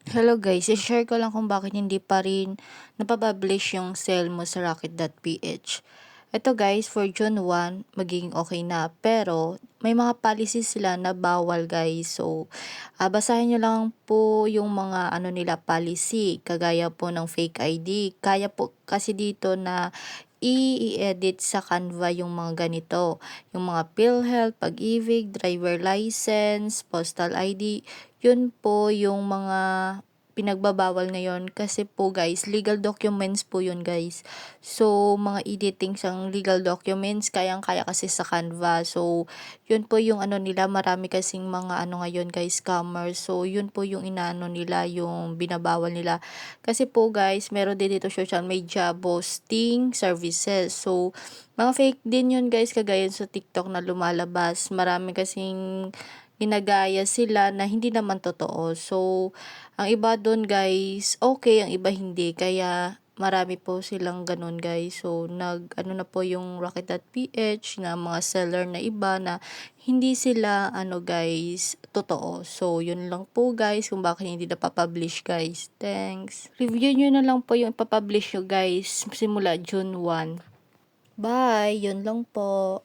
Hello guys, i-share ko lang kung bakit hindi pa rin napapublish yung sale mo sa Rocket.ph. Ito guys, for June 1, magiging okay na. Pero, may mga policies sila na bawal guys. So, basahin nyo lang po yung mga nila policy. Kagaya po ng fake ID. Kaya po kasi dito na i-edit sa Canva yung mga ganito. Yung mga PhilHealth, Pag-ibig, driver license, postal ID. Yun po yung mga pinagbabawal ngayon kasi po guys, legal documents po yun guys. So, mga editing sang legal documents, kayang-kaya kasi sa Canva. So, yun po yung nila, marami kasing mga ngayon guys, scammers. So, yun po yung inaano nila, yung binabawal nila. Kasi po guys, meron din dito social media boosting services. So, mga fake din yun guys, kagaya sa TikTok na lumalabas. Marami kasing ginagaya sila na hindi naman totoo. So, ang iba dun guys, okay, ang iba hindi. Kaya, marami po silang ganun guys. So, na po yung Rocket.ph na mga seller na iba na hindi sila, guys, totoo. So, yun lang po guys kung bakit hindi napapublish guys. Thanks. Review nyo na lang po yung ipapublish nyo guys simula June 1. Bye! Yun lang po.